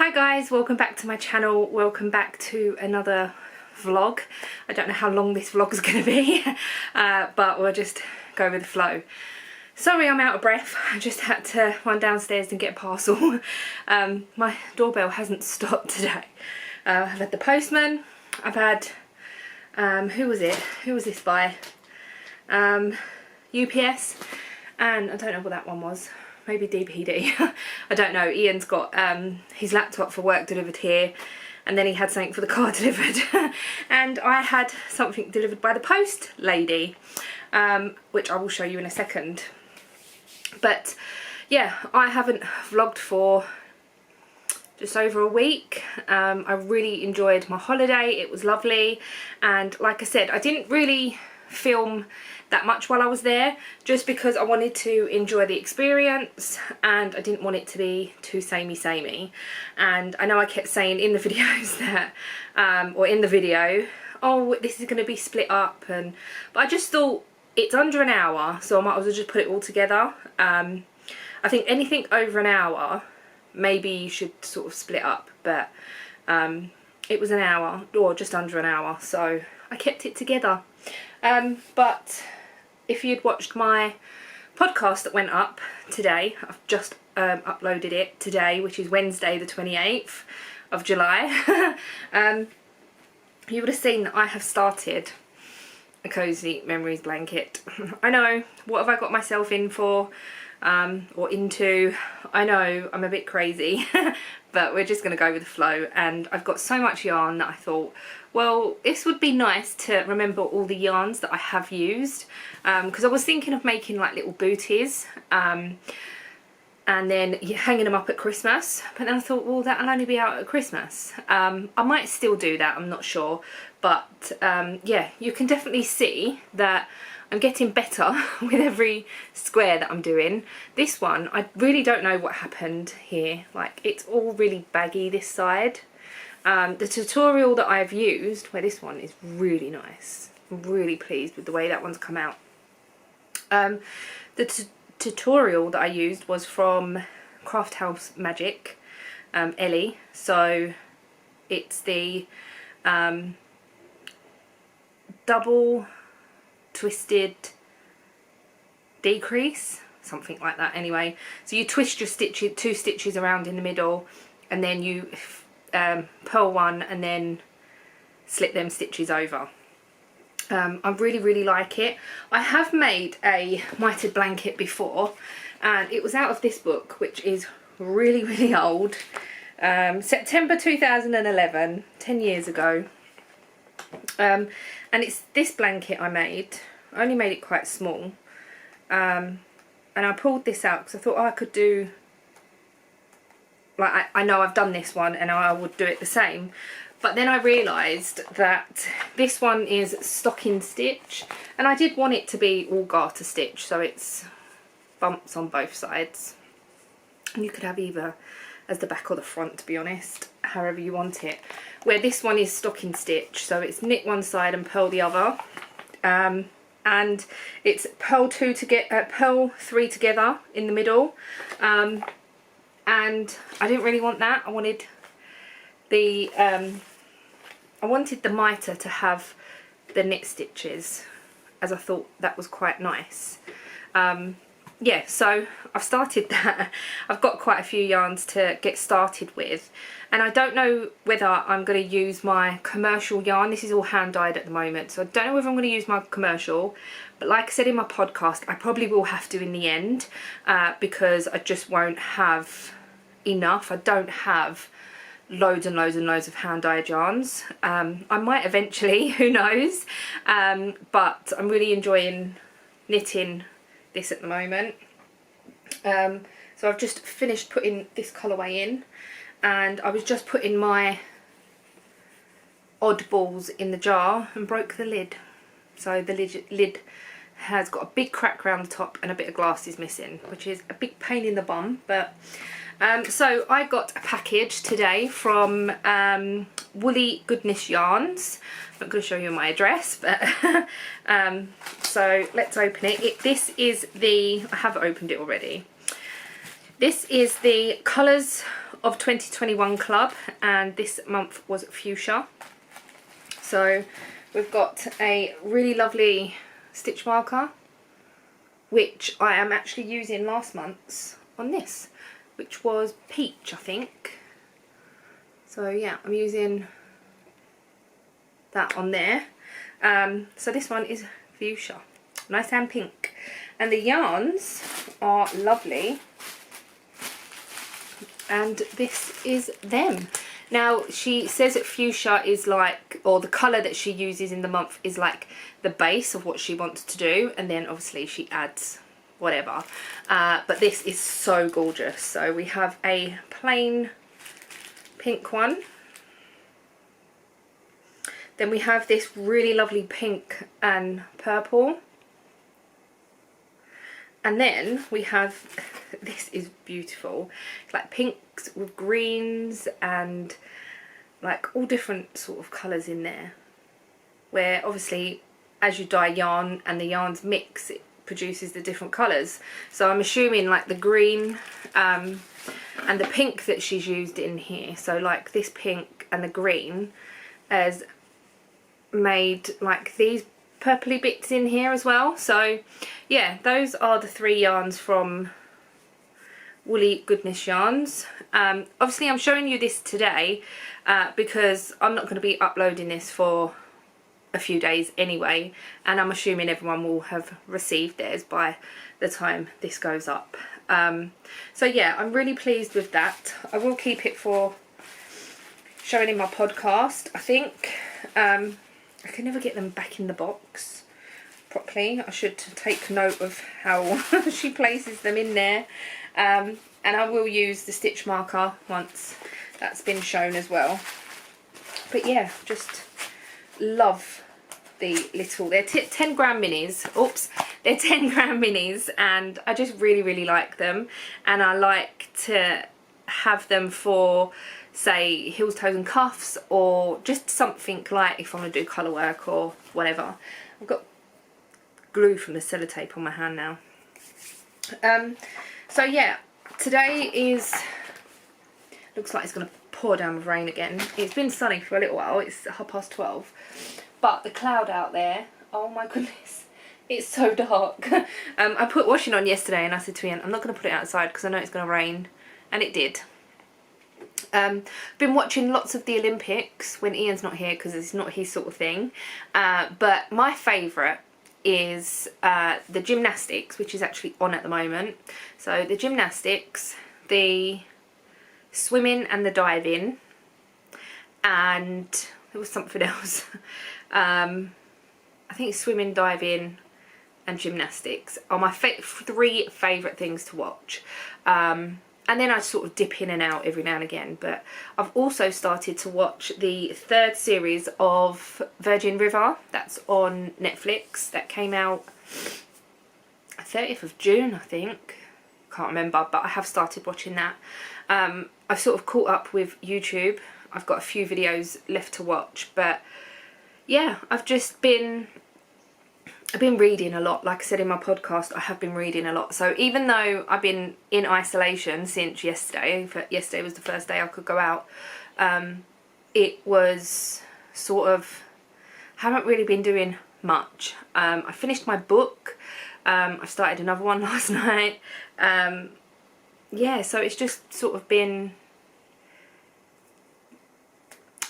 Hi guys, welcome back to my channel, welcome back to another vlog. I don't know how long this vlog is going to be, but we'll just go with the flow. Sorry I'm out of breath, I just had to run downstairs and get a parcel. My doorbell hasn't stopped today. I've had the postman, I've had, who was this by? UPS, and I don't know what that one was. Maybe DPD. I don't know. Ian's got his laptop for work delivered here, and then he had something for the car delivered. And I had something delivered by the post lady, which I will show you in a second. But yeah, I haven't vlogged for just over a week. I really enjoyed my holiday. It was lovely, and like I said, I didn't really film that much while I was there, just because I wanted to enjoy the experience and I didn't want it to be too samey. And I know I kept saying in the videos that or in the video, oh, this is going to be split up, but I just thought it's under an hour, so I might as well just put it all together. I think anything over an hour maybe you should sort of split up, but it was an hour or just under an hour, so I kept it together. But if you'd watched my podcast that went up today, I've just uploaded it today, which is Wednesday the 28th of July, you would have seen that I have started a Cozy Memories blanket. I know, what have I got myself in for, or into? I know I'm a bit crazy, but we're just going to go with the flow, and I've got so much yarn that I thought, well, this would be nice to remember all the yarns that I have used, because I was thinking of making like little booties and then hanging them up at Christmas, but then I thought, well, that'll only be out at Christmas. I might still do that, I'm not sure, but yeah, you can definitely see that I'm getting better with every square that I'm doing. This one, I really don't know what happened here, like it's all really baggy this side. The tutorial that I've used, where this one is really nice, I'm really pleased with the way that one's come out. The tutorial that I used was from Craft House Magic, Ellie, so it's the double twisted decrease, something like that anyway. So you twist your stitches, 2 stitches around in the middle, and then you purl one and then slip them stitches over. I really like it. I have made a mitered blanket before, and it was out of this book, which is really old. September 2011, 10 years ago. And it's this blanket I made. I only made it quite small, and I pulled this out because I thought, oh, I could do, like, I know I've done this one and I would do it the same, but then I realised that this one is stocking stitch, and I did want it to be all garter stitch, so it's bumps on both sides, and you could have either as the back or the front, to be honest, however you want it. Where this one is stocking stitch, so it's knit one side and purl the other, and it's purl 3 together in the middle. And I didn't really want that. I wanted the mitre to have the knit stitches, as I thought that was quite nice. Yeah, so I've started that. I've got quite a few yarns to get started with, and I don't know whether I'm going to use my commercial yarn. This is all hand dyed at the moment, so I don't know whether I'm going to use my commercial, but like I said in my podcast, I probably will have to in the end, because I just won't have enough. I don't have loads and loads of hand dyed yarns. I might eventually, who knows, but I'm really enjoying knitting this at the moment. So I've just finished putting this colourway in, and I was just putting my oddballs in the jar and broke the lid. So the lid has got a big crack around the top and a bit of glass is missing, which is a big pain in the bum. But so I got a package today from Woolly Goodness Yarns. I'm not going to show you my address, but so let's open it. This is the, I have opened it already. This is the Colours of 2021 club, and this month was fuchsia. So we've got a really lovely stitch marker, which I am actually using last month's on this, which was peach, I think. So yeah, I'm using that on there. So this one is fuchsia, nice and pink, and the yarns are lovely, and this is them. Now she says that fuchsia is like, or the colour that she uses in the month is like the base of what she wants to do, and then obviously she adds whatever. But this is so gorgeous. So we have a plain pink one. Then we have this really lovely pink and purple. And then we have, this is beautiful, it's like pinks with greens and like all different sort of colours in there, where obviously as you dye yarn and the yarns mix, it produces the different colours. So I'm assuming like the green and the pink that she's used in here, so like this pink and the green has made like these purpley bits in here as well. So yeah, those are the 3 yarns from Woolly Goodness Yarns. Obviously I'm showing you this today because I'm not going to be uploading this for a few days anyway, and I'm assuming everyone will have received theirs by the time this goes up. So yeah, I'm really pleased with that. I will keep it for showing in my podcast. I think I can never get them back in the box properly. I should take note of how she places them in there. And I will use the stitch marker once that's been shown as well. But yeah, just love the little, they're 10 gram minis. Oops, they're 10 gram minis, and I just really like them. And I like to have them for, say, heels, toes and cuffs, or just something like if I want to do colour work or whatever. I've got glue from the sellotape on my hand now. So yeah, today is, looks like it's going to pour down with rain again. It's been sunny for a little while, it's 12:30, but the cloud out there, oh my goodness, it's so dark. I put washing on yesterday and I said to Ian, I'm not going to put it outside because I know it's going to rain, and it did. Been watching lots of the Olympics when Ian's not here because it's not his sort of thing, but my favourite is the gymnastics, which is actually on at the moment. So the gymnastics, the swimming and the diving, and there was something else. I think swimming, diving and gymnastics are my 3 favourite things to watch. And then I sort of dip in and out every now and again. But I've also started to watch the 3rd series of Virgin River. That's on Netflix. That came out 30th of June, I think. Can't remember, but I have started watching that. I've sort of caught up with YouTube. I've got a few videos left to watch. But yeah, I've been reading a lot. Like I said in my podcast, I have been reading a lot. So even though I've been in isolation since yesterday, yesterday was the first day I could go out, it was sort of, haven't really been doing much. I finished my book. I started another one last night. Yeah, so it's just sort of been,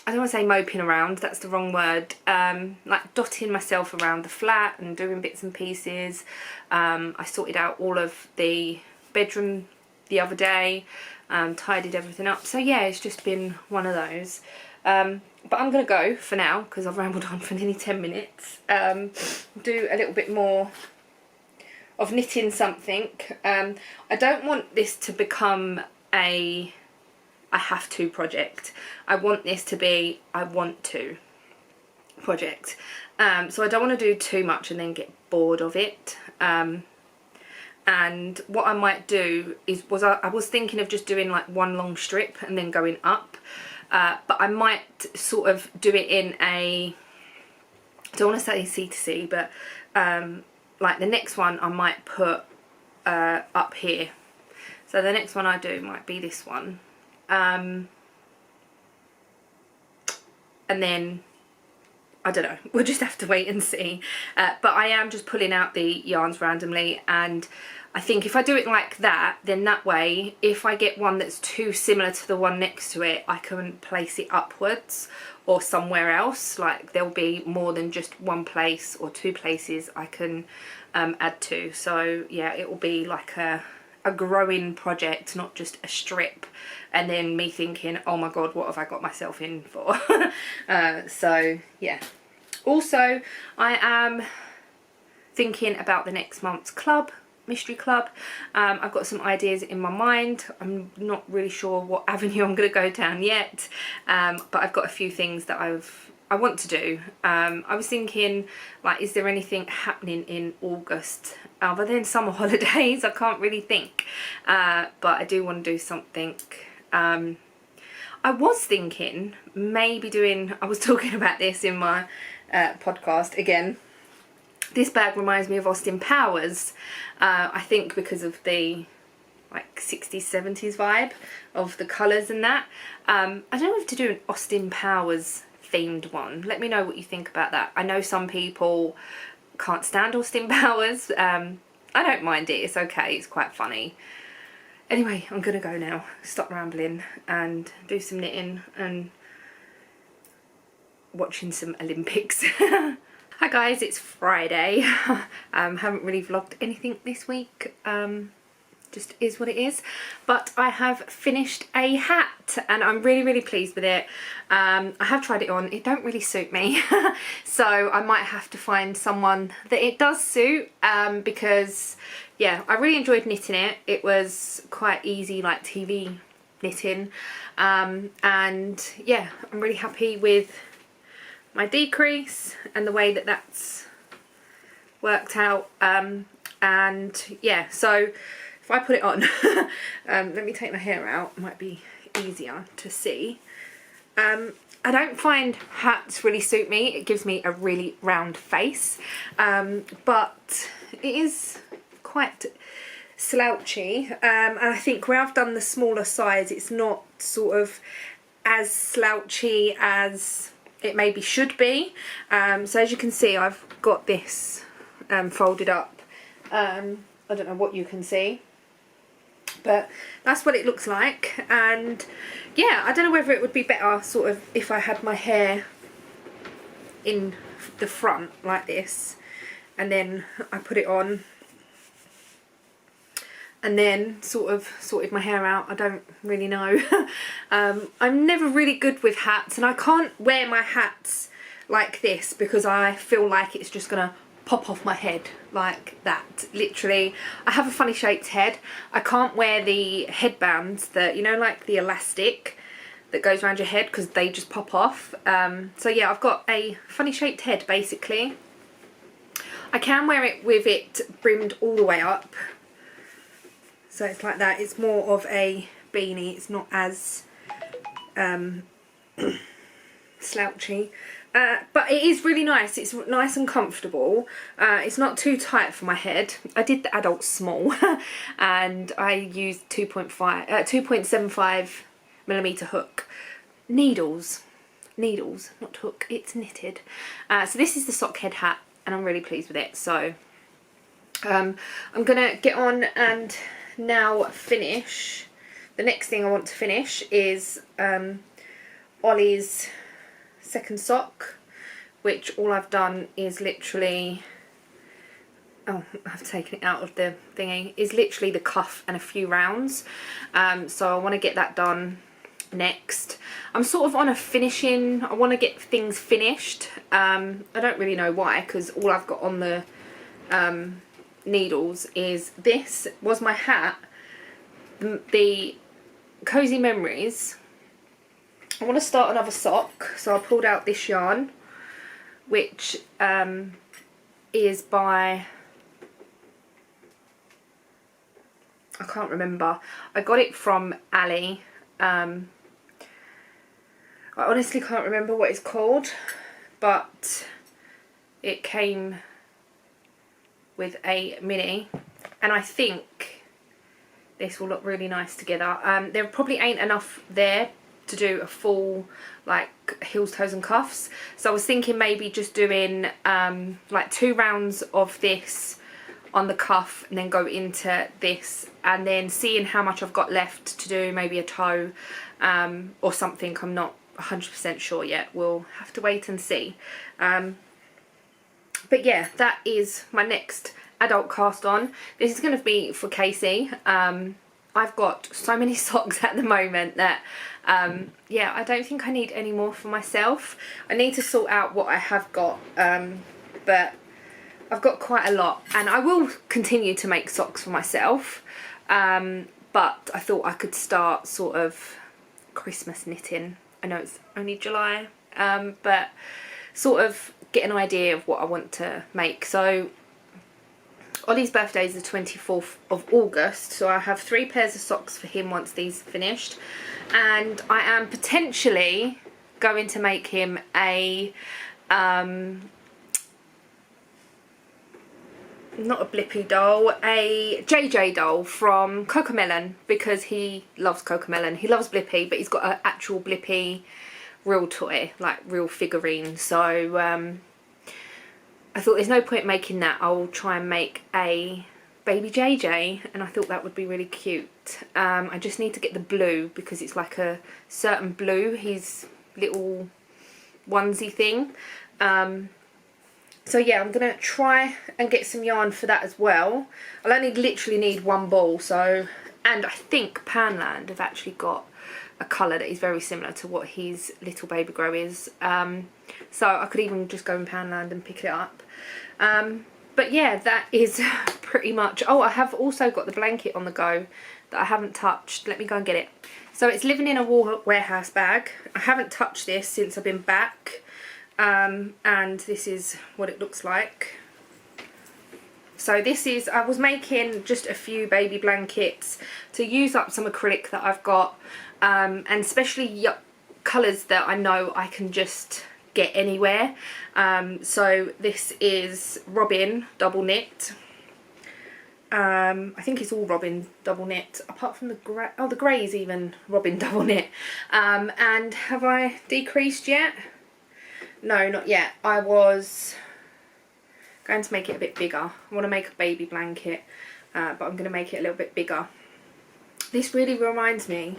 I don't want to say moping around, that's the wrong word, like dotting myself around the flat and doing bits and pieces. I sorted out all of the bedroom the other day, tidied everything up. So yeah, it's just been one of those. But I'm going to go for now because I've rambled on for nearly 10 minutes. Do a little bit more of knitting something. I don't want this to become a I have to project. I want this to be I want to project. So I don't want to do too much and then get bored of it. And what I might do is, I was thinking of just doing like one long strip and then going up. But I might sort of do it in a, I don't want to say C to C, but like the next one I might put up here. So the next one I do might be this one. and then I don't know, we'll just have to wait and see. But I am just pulling out the yarns randomly, and I think if I do it like that, then that way, if I get one that's too similar to the one next to it, I can place it upwards or somewhere else. Like there'll be more than just one place or two places I can add to. So yeah, it will be like a growing project, not just a strip and then me thinking, oh my god, what have I got myself in for? So yeah. Also, I am thinking about the next month's club, mystery club. I've got some ideas in my mind. I'm not really sure what avenue I'm going to go down yet, but I've got a few things that I want to do. I was thinking, like, is there anything happening in August other than summer holidays? I can't really think, but I do want to do something. I was thinking maybe doing, I was talking about this in my podcast again. This bag reminds me of Austin Powers, I think because of the like 60s 70s vibe of the colours and that. I don't know if to do an Austin Powers themed one. Let me know what you think about that. I know some people can't stand Austin Powers. I don't mind it, it's okay, it's quite funny. Anyway, I'm gonna go now, stop rambling and do some knitting and watching some Olympics. Hi guys, it's Friday. Haven't really vlogged anything this week, just is what it is, but I have finished a hat and I'm really pleased with it. I have tried it on, it don't really suit me, so I might have to find someone that it does suit, because yeah, I really enjoyed knitting it. It was quite easy, like TV knitting, and yeah, I'm really happy with my decrease and the way that that's worked out, and yeah, so if I put it on, let me take my hair out, it might be easier to see. I don't find hats really suit me, it gives me a really round face, but it is quite slouchy, and I think where I've done the smaller size it's not sort of as slouchy as it maybe should be. So as you can see, I've got this folded up. I don't know what you can see, but that's what it looks like. And yeah, I don't know whether it would be better sort of if I had my hair in the front like this and then I put it on and then sort of sorted my hair out. I don't really know. I'm never really good with hats, and I can't wear my hats like this because I feel like it's just gonna pop off my head like that. Literally, I have a funny shaped head. I can't wear the headbands that, you know, like the elastic that goes around your head, because they just pop off. So yeah, I've got a funny shaped head basically. I can wear it with it brimmed all the way up, so it's like that. It's more of a beanie, it's not as slouchy, but it is really nice. It's nice and comfortable. It's not too tight for my head. I did the adult small and I used 2.75mm hook. Needles, not hook, it's knitted. So this is the sock head hat and I'm really pleased with it. So I'm gonna get on and now finish. The next thing I want to finish is Ollie's second sock, which all I've done is literally, oh, I've taken it out of the thingy, is literally the cuff and a few rounds. So I want to get that done next. I'm sort of on a finishing, I want to get things finished. I don't really know why, because all I've got on the needles is this was my hat, the Cozy Memories. I want to start another sock, so I pulled out this yarn, which is by, I can't remember, I got it from Ali. I honestly can't remember what it's called, but it came with a mini, and I think this will look really nice together. There probably ain't enough there to do a full like heels, toes and cuffs, so I was thinking maybe just doing like 2 rounds of this on the cuff and then go into this, and then seeing how much I've got left to do maybe a toe or something. I'm not 100% sure yet, we'll have to wait and see. But yeah, that is my next adult cast on. This is going to be for Casey. I've got so many socks at the moment that yeah, I don't think I need any more for myself. I need to sort out what I have got, but I've got quite a lot, and I will continue to make socks for myself, but I thought I could start sort of Christmas knitting. I know it's only July, but sort of get an idea of what I want to make. So Ollie's birthday is the 24th of August, so I have 3 pairs of socks for him once these are finished, and I am potentially going to make him a not a Blippi doll, a JJ doll from Cocomelon, because he loves Cocomelon. He loves Blippi, but he's got an actual Blippi real toy, like real figurine. So I thought there's no point making that. I'll try and make a baby JJ, and I thought that would be really cute. I just need to get the blue, because it's like a certain blue, his little onesie thing. So yeah, I'm gonna try and get some yarn for that as well. I'll only literally need 1 ball, so, and I think Panland have actually got a colour that is very similar to what his little baby grow is. So I could even just go in Panland and pick it up. But yeah, that is pretty much. Oh, I have also got the blanket on the go that I haven't touched. Let me go and get it. So it's living in a warehouse bag. I haven't touched this since I've been back. And this is what it looks like. So this is, I was making just a few baby blankets to use up some acrylic that I've got, and especially colours that I know I can just get anywhere. So this is Robin double knit. I think it's all Robin double knit, apart from the grey. Oh, the grey is even Robin double knit. And have I decreased yet? No, not yet. I was going to make it a bit bigger. I want to make a baby blanket, but I'm going to make it a little bit bigger. This really reminds me,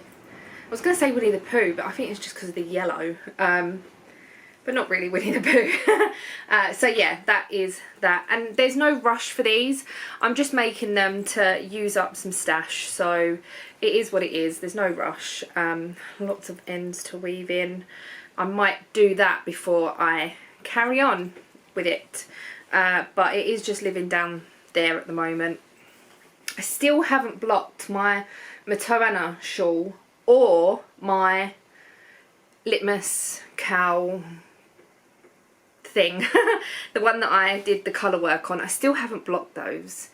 I was going to say Winnie the Pooh, but I think it's just because of the yellow, but not really Winnie the Pooh. So yeah, that is that, and there's no rush for these. I'm just making them to use up some stash, so it is what it is. There's no rush. Lots of ends to weave in. I might do that before I carry on with it, but it is just living down there at the moment. I still haven't blocked my Matoana shawl or my litmus cow thing, the one that I did the colour work on. I still haven't blocked those.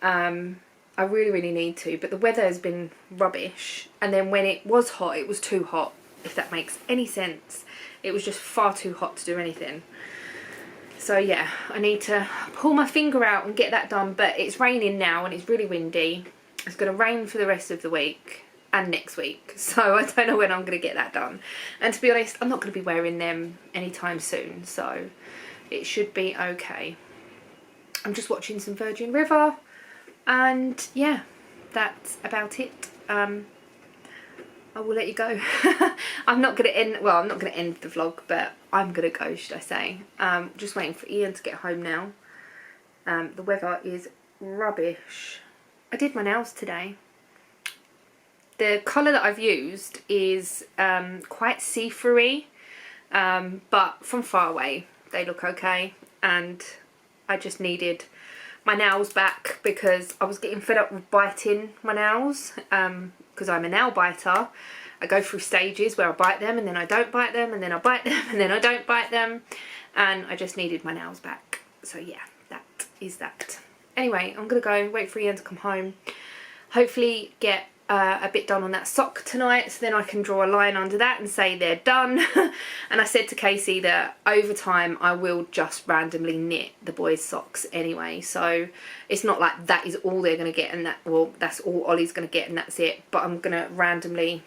I really need to, but the weather has been rubbish, and then when it was hot, it was too hot, if that makes any sense. It was just far too hot to do anything. So yeah, I need to pull my finger out and get that done, but it's raining now and it's really windy. It's going to rain for the rest of the week and next week, so I don't know when I'm going to get that done. And to be honest, I'm not going to be wearing them anytime soon, so it should be okay. I'm just watching some Virgin River, and yeah, that's about it. I will let you go. I'm not going to end, well, I'm not going to end the vlog, but I'm going to go, should I say. Just waiting for Ian to get home now. The weather is rubbish. I did my nails today. The colour that I've used is quite see-through-y, but from far away they look okay, and I just needed my nails back because I was getting fed up with biting my nails. Because I'm a nail biter, I go through stages where I bite them and then I don't bite them and then I bite them and then I don't bite them, and I just needed my nails back. So yeah, that is that. Anyway, I'm gonna go wait for Ian to come home, hopefully get a bit done on that sock tonight, so then I can draw a line under that and say they're done. And I said to Casey that over time I will just randomly knit the boys' socks anyway, so it's not like that is all they're going to get and that, well, that's all Ollie's going to get and that's it, but I'm going to randomly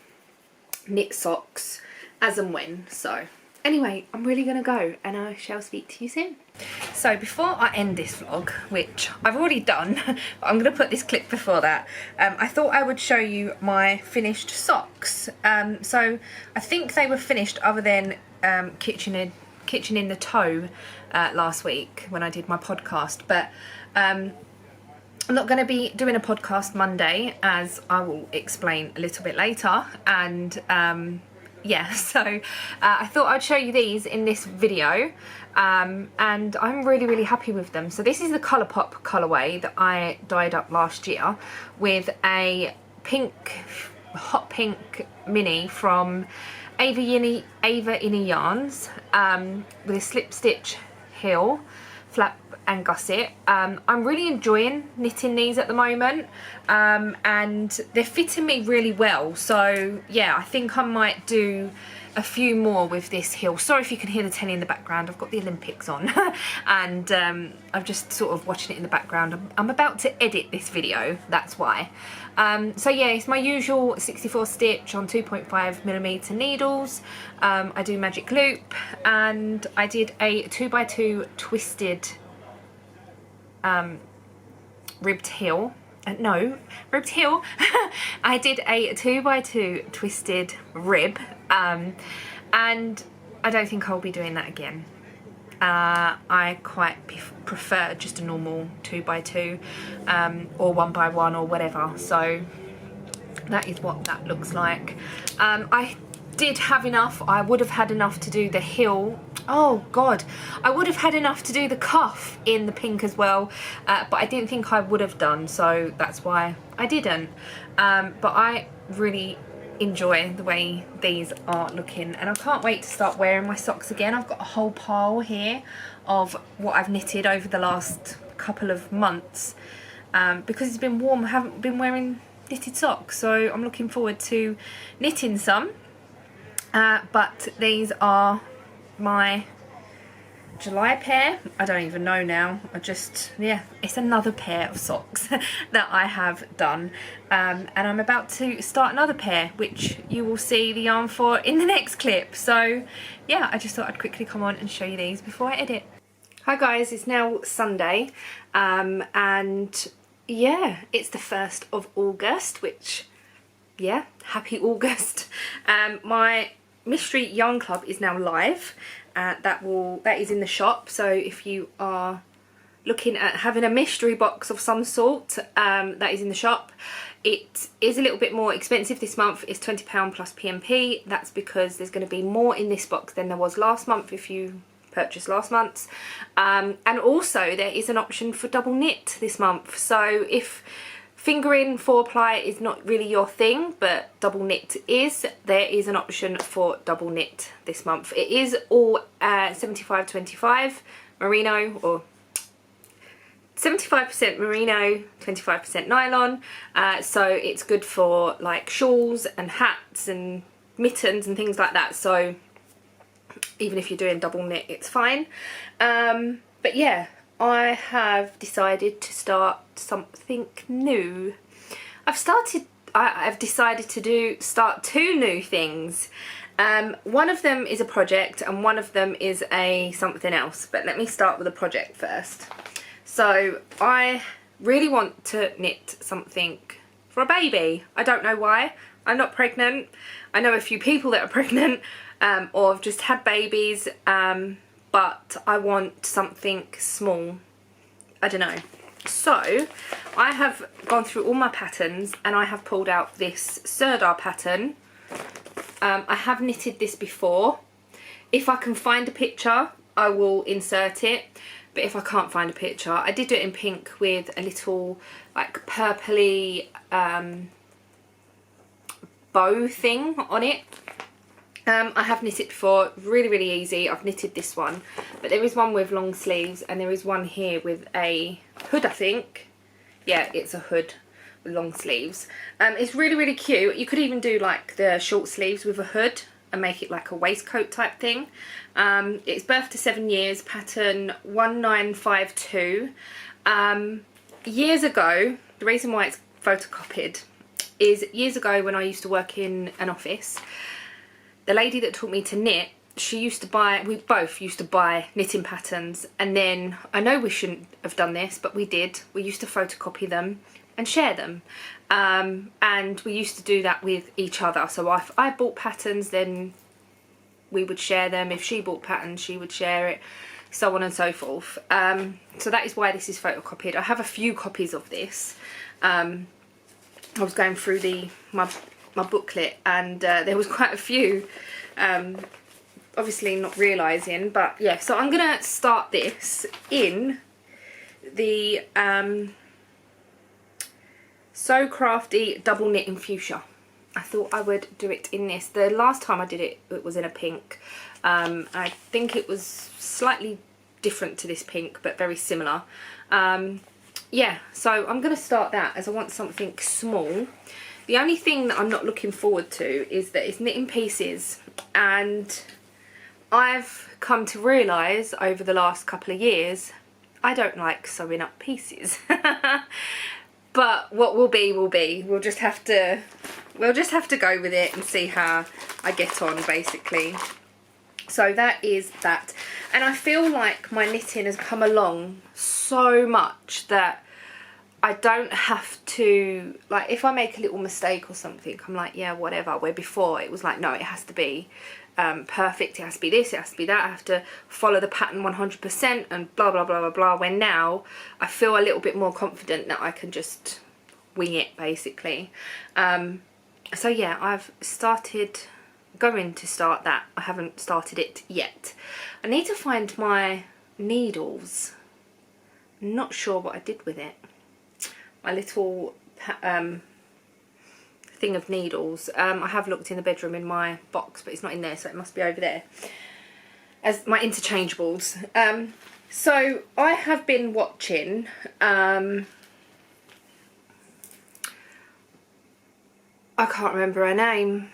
knit socks as and when. So anyway, I'm really going to go and I shall speak to you soon. So before I end this vlog, which I've already done, but I'm going to put this clip before that, I thought I would show you my finished socks. So I think they were finished other than kitchen in the toe last week when I did my podcast, but I'm not going to be doing a podcast Monday, as I will explain a little bit later, and yeah, so I thought I'd show you these in this video, and I'm really happy with them. So this is the Colourpop colourway that I dyed up last year with a pink, hot pink mini from Ava Innie Yarns, with a slip stitch heel, flap and gusset. I'm really enjoying knitting these at the moment, and they're fitting me really well, so yeah, I think I might do a few more with this heel. Sorry if you can hear the telly in the background, I've got the Olympics on and I'm just sort of watching it in the background. I'm about to edit this video, that's why. So yeah, it's my usual 64 stitch on 2.5mm needles. I do magic loop, and I did a 2x2 twisted ribbed heel. Ribbed heel. I did a 2x2 twisted rib, and I don't think I'll be doing that again. I quite prefer just a normal 2x2 or 1x1 or whatever, so that is what that looks like. I did have enough. I would have had enough to do the heel. Oh god, I would have had enough to do the cuff in the pink as well, but I didn't think I would have done, so that's why I didn't. But I really enjoy the way these are looking, and I can't wait to start wearing my socks again. I've got a whole pile here of what I've knitted over the last couple of months, because it's been warm. I haven't been wearing knitted socks, so I'm looking forward to knitting some. But these are my July pair. I don't even know now. Yeah, it's another pair of socks that I have done, and I'm about to start another pair, which you will see the yarn for in the next clip. So yeah, I just thought I'd quickly come on and show you these before I edit. Hi guys, it's now Sunday, and yeah, it's the 1st of August, which, yeah, happy August. My Mystery Yarn Club is now live. That is in the shop, so if you are looking at having a mystery box of some sort, that is in the shop. It is a little bit more expensive this month. It's £20 plus PMP. That's because there's going to be more in this box than there was last month if you purchased last month's, and also there is an option for double knit this month. So if fingering 4-ply is not really your thing, but double knit is, there is an option for double knit this month. It is all 75-25 merino, or 75% merino, 25% nylon, so it's good for like shawls and hats and mittens and things like that. So even if you're doing double knit, it's fine. But yeah, I have decided to start something new. I've decided to start 2 new things. One of them is a project and one of them is a something else, but let me start with a project first. So I really want to knit something for a baby. I don't know why. I'm not pregnant. I know a few people that are pregnant, or have just had babies, but I want something small. I don't know. So I have gone through all my patterns and I have pulled out this Sirdar pattern. I have knitted this before. If I can find a picture, I will insert it, but if I can't find a picture, I did do it in pink with a little like purpley bow thing on it. I have knitted before, really easy. I've knitted this one, but there is one with long sleeves and there is one here with a hood, I think. Yeah, it's a hood long sleeves. It's really, really cute. You could even do like the short sleeves with a hood and make it like a waistcoat type thing. It's birth to 7 years, pattern 1952. Years ago, the reason why it's photocopied is years ago when I used to work in an office, the lady that taught me to knit, she used to buy, we both used to buy knitting patterns, and then, I know we shouldn't have done this, but we did. We used to photocopy them and share them. And we used to do that with each other. So if I bought patterns, then we would share them. If she bought patterns, she would share it, so on and so forth. So that is why this is photocopied. I have a few copies of this. I was going through my booklet, and there was quite a few, obviously not realising, but yeah. So I'm gonna start this in the So Crafty double knit in fuchsia. I thought I would do it in this. The last time I did it, it was in a pink. I think it was slightly different to this pink, but very similar. Yeah, so I'm going to start that as I want something small. The only thing that I'm not looking forward to is that it's knit in pieces, and I've come to realise over the last couple of years I don't like sewing up pieces. But what will be will be. We'll just have to go with it and see how I get on, basically. So that is that. And I feel like my knitting has come along so much that I don't have to, like, if I make a little mistake or something, I'm like, yeah, whatever. Where before it was like, no, it has to be perfect, it has to be this, it has to be that, I have to follow the pattern 100% and blah blah blah blah blah. When now I feel a little bit more confident that I can just wing it, basically. So yeah, I've going to start that. I haven't started it yet. I need to find my needles. I'm not sure what I did with it. My little thing of needles. I have looked in the bedroom in my box, but it's not in there, so it must be over there as my interchangeables. So I have been watching I can't remember her name.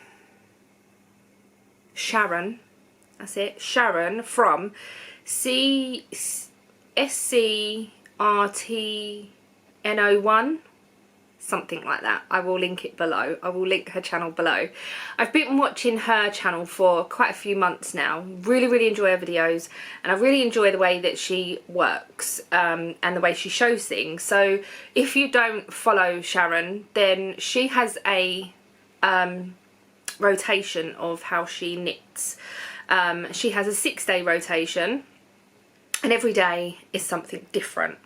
Sharon, that's it. Sharon from SCRTN01, something like that. I will link it below. I will link her channel below. I've been watching her channel for quite a few months now. Really, really enjoy her videos, and I really enjoy the way that she works and the way she shows things. So if you don't follow Sharon, then she has a rotation of how she knits. She has a 6-day rotation, and every day is something different.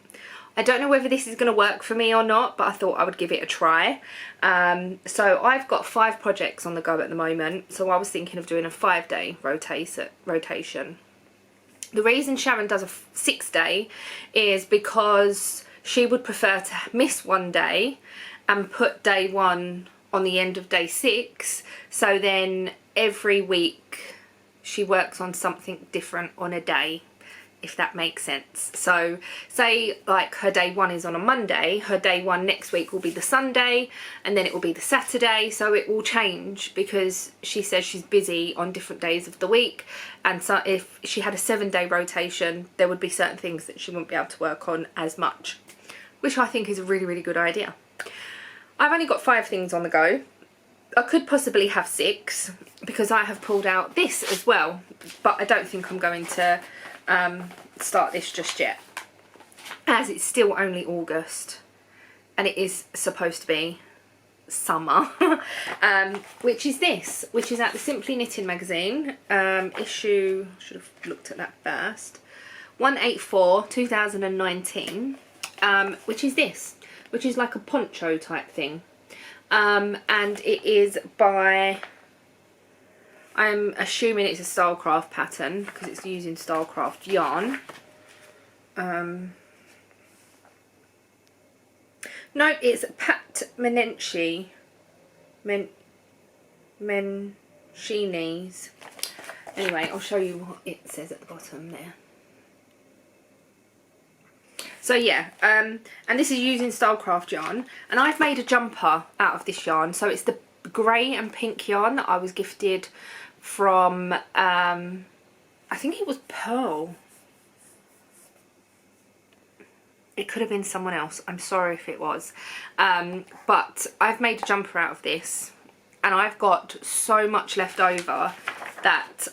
I don't know whether this is going to work for me or not, but I thought I would give it a try. So I've got 5 projects on the go at the moment, so I was thinking of doing a 5-day rotation. The reason Sharon does a 6-day is because she would prefer to miss one day and put day 1 on the end of day 6, so then every week she works on something different on a day, if that makes sense. So say like her day 1 is on a Monday, her day 1 next week will be the Sunday, and then it will be the Saturday, so it will change because she says she's busy on different days of the week. And so if she had a 7-day rotation, there would be certain things that she wouldn't be able to work on as much, which I think is a really, really good idea. I've only got 5 things on the go. I could possibly have 6 because I have pulled out this as well, but I don't think I'm going to start this just yet, as it's still only August and it is supposed to be summer. Which is this, which is at the Simply Knitting magazine, issue, should have looked at that first, 184 2019, which is this, which is like a poncho type thing, and it is by, I'm assuming it's a Stylecraft pattern because it's using Stylecraft yarn. No, it's Pat Menchini's. Anyway, I'll show you what it says at the bottom there. So yeah, and this is using Stylecraft yarn, and I've made a jumper out of this yarn. So it's the grey and pink yarn that I was gifted from, I think it was Pearl. It could have been someone else. I'm sorry if it was. But I've made a jumper out of this, and I've got so much left over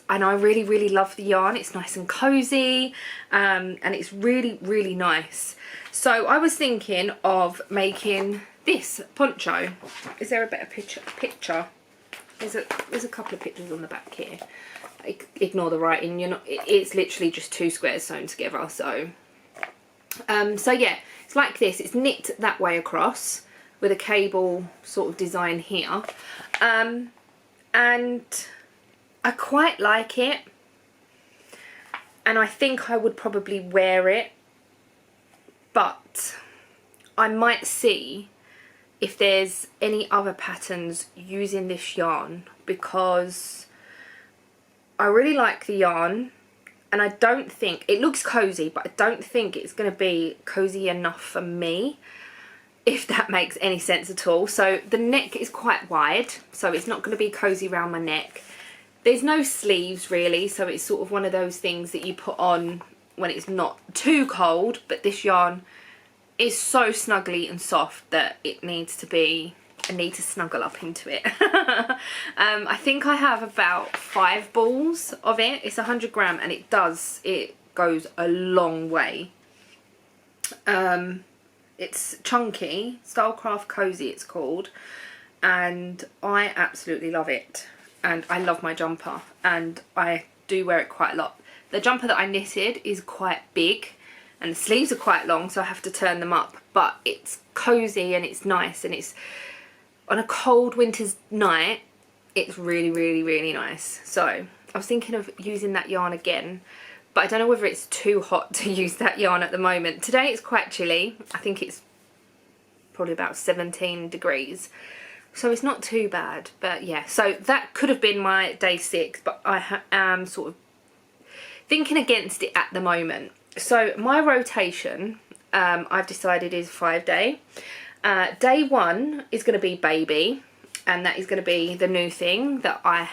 and I really, really love the yarn. It's nice and cozy, and it's really, really nice. So I was thinking of making this poncho. Is there a better picture? There's a couple of pictures on the back here. Ignore the writing. It's literally just 2 squares sewn together. So yeah, it's like this. It's knit that way across with a cable sort of design here, and I quite like it, and I think I would probably wear it, but I might see if there's any other patterns using this yarn, because I really like the yarn. And I don't think, it looks cozy, but I don't think it's going to be cozy enough for me, if that makes any sense at all. So the neck is quite wide, so it's not going to be cozy around my neck. There's no sleeves really, so it's sort of one of those things that you put on when it's not too cold, but this yarn is so snuggly and soft that it needs to be, I need to snuggle up into it. I think I have about 5 balls of it. It's 100 gram, and it goes a long way. It's chunky, Stylecraft Cozy it's called, and I absolutely love it. And I love my jumper, and I do wear it quite a lot. The jumper that I knitted is quite big, and the sleeves are quite long, so I have to turn them up, but it's cozy and it's nice, and it's on a cold winter's night, it's really, really, really nice. So I was thinking of using that yarn again, but I don't know whether it's too hot to use that yarn at the moment. Today it's quite chilly. I think it's probably about 17 degrees. So it's not too bad, but yeah. So that could have been my day 6, but I am sort of thinking against it at the moment. So my rotation, I've decided is 5-day. Day 1 is going to be baby, and that is going to be the new thing that I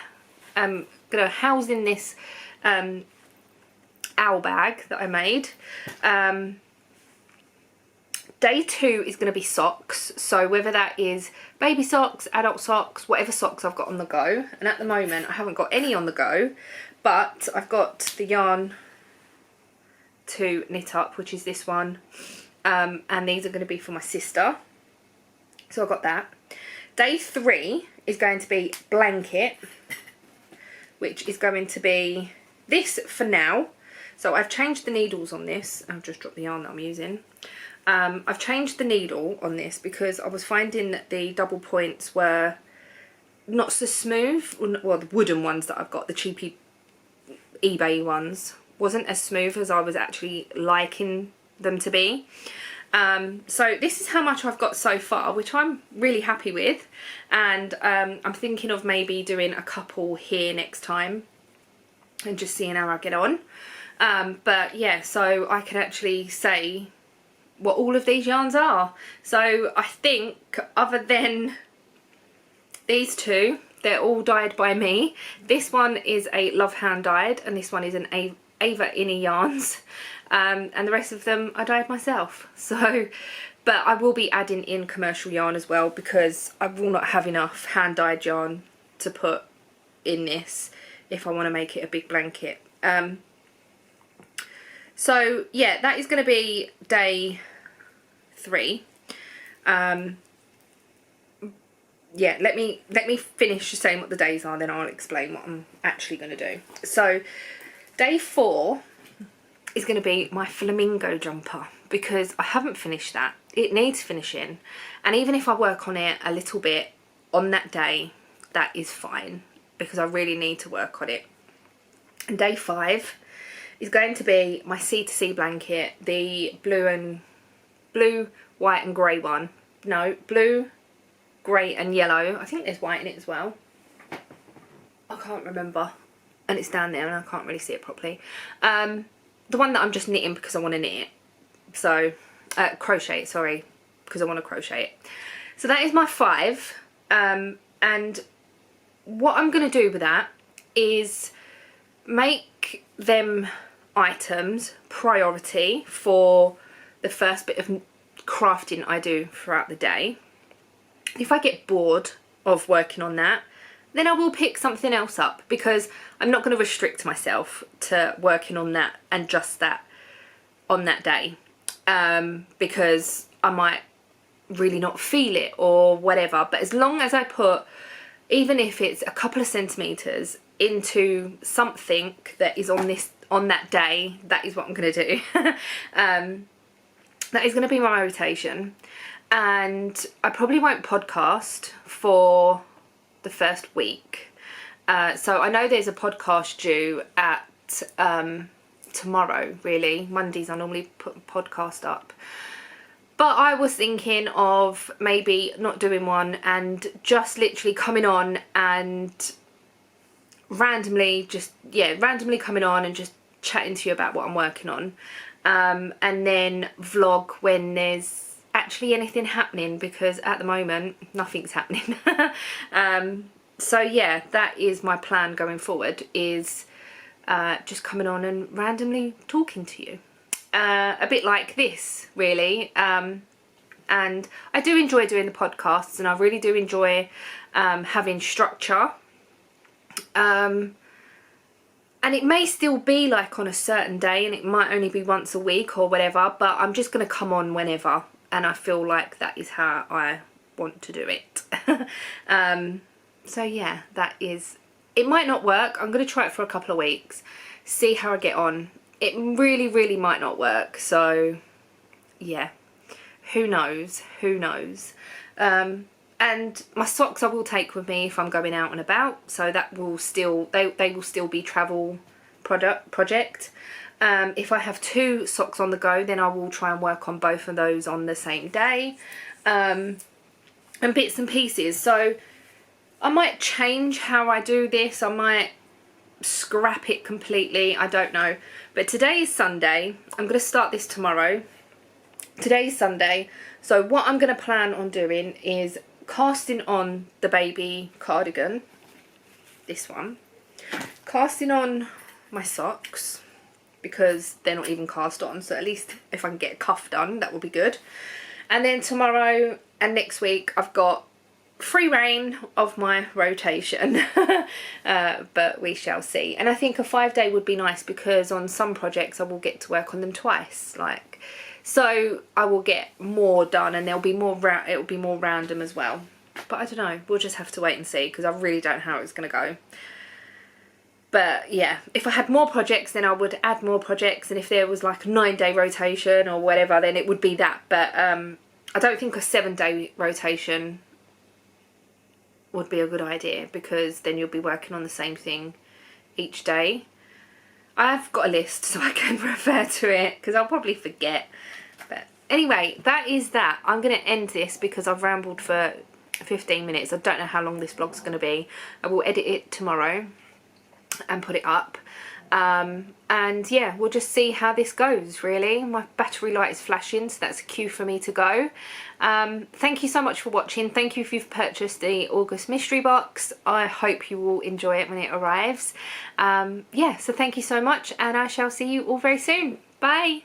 am going to house in this owl bag that I made. Day 2 is going to be socks, so whether that is baby socks, adult socks, whatever socks I've got on the go. And at the moment I haven't got any on the go, but I've got the yarn to knit up, which is this one, and these are going to be for my sister. So I've got that. Day 3 is going to be blanket, which is going to be this for now. So I've changed the needles on this. I've just dropped the yarn that I'm using. I've changed the needle on this because I was finding that the double points were not so smooth. Well, the wooden ones that I've got, the cheapy eBay ones, wasn't as smooth as I was actually liking them to be. So this is how much I've got so far, which I'm really happy with, and I'm thinking of maybe doing a couple here next time and just seeing how I get on. But yeah, so I can actually say what all of these yarns are. So I think other than these two, they're all dyed by me. This one is a Love Hand dyed, and this one is an Ava Innie Yarns. And the rest of them I dyed myself. So, but I will be adding in commercial yarn as well, because I will not have enough hand dyed yarn to put in this if I want to make it a big blanket. So yeah, that is going to be day 3. Yeah, let me finish saying what the days are, then I'll explain what I'm actually going to do. So day 4 is going to be my flamingo jumper, because I haven't finished that. It needs finishing, and even if I work on it a little bit on that day, that is fine, because I really need to work on it. And day 5 is going to be my C2C blanket, the blue, white and grey one. No, blue, grey and yellow. I think there's white in it as well. I can't remember, and it's down there and I can't really see it properly. The one that I'm just knitting because I want to knit it. So crochet it, sorry, because I want to crochet it. So that is my 5, and what I'm going to do with that is make them items priority for the first bit of crafting I do throughout the day. If I get bored of working on that, then I will pick something else up, because I'm not going to restrict myself to working on that and just that on that day, because I might really not feel it or whatever. But as long as I put, even if it's a couple of centimetres into something that is on that day, that is what I'm going to do. That is going to be my rotation. And I probably won't podcast for the first week. So I know there's a podcast due at tomorrow, really. Mondays I normally put a podcast up. But I was thinking of maybe not doing one and just literally coming on and randomly coming on and just chatting to you about what I'm working on. And then vlog when there's actually anything happening, because at the moment nothing's happening. So yeah, that is my plan going forward, is just coming on and randomly talking to you, a bit like this really. And I do enjoy doing the podcasts, and I really do enjoy having structure, and it may still be like on a certain day, and it might only be once a week or whatever, but I'm just going to come on whenever, and I feel like that is how I want to do it. So yeah, that is, it might not work. I'm going to try it for a couple of weeks, see how I get on. It really might not work, so yeah, who knows, who knows. And my socks I will take with me if I'm going out and about, so that will still, they will still be travel project. If I have 2 socks on the go, then I will try and work on both of those on the same day, and bits and pieces. So I might change how I do this, I might scrap it completely, I don't know. But today is Sunday, I'm going to start this tomorrow. Today is Sunday, so what I'm going to plan on doing is casting on the baby cardigan, this one, casting on my socks, because they're not even cast on, so at least if I can get a cuff done, that will be good. And then tomorrow and next week I've got free reign of my rotation. But we shall see. And I think a 5-day would be nice, because on some projects I will get to work on them twice, like, so I will get more done, and there'll be more it'll be more random as well. But I don't know, we'll just have to wait and see, because I really don't know how it's going to go. But yeah, if I had more projects, then I would add more projects, and if there was like a 9-day rotation or whatever, then it would be that. But I don't think a 7-day rotation would be a good idea, because then you'll be working on the same thing each day. I've got a list so I can refer to it, because I'll probably forget. But anyway, that is that. I'm going to end this because I've rambled for 15 minutes. I don't know how long this vlog's going to be. I will edit it tomorrow and put it up. And yeah, we'll just see how this goes, really. My battery light is flashing, so that's a cue for me to go. Thank you so much for watching. Thank you if you've purchased the August mystery box. I hope you will enjoy it when it arrives. Yeah, so thank you so much, and I shall see you all very soon. Bye!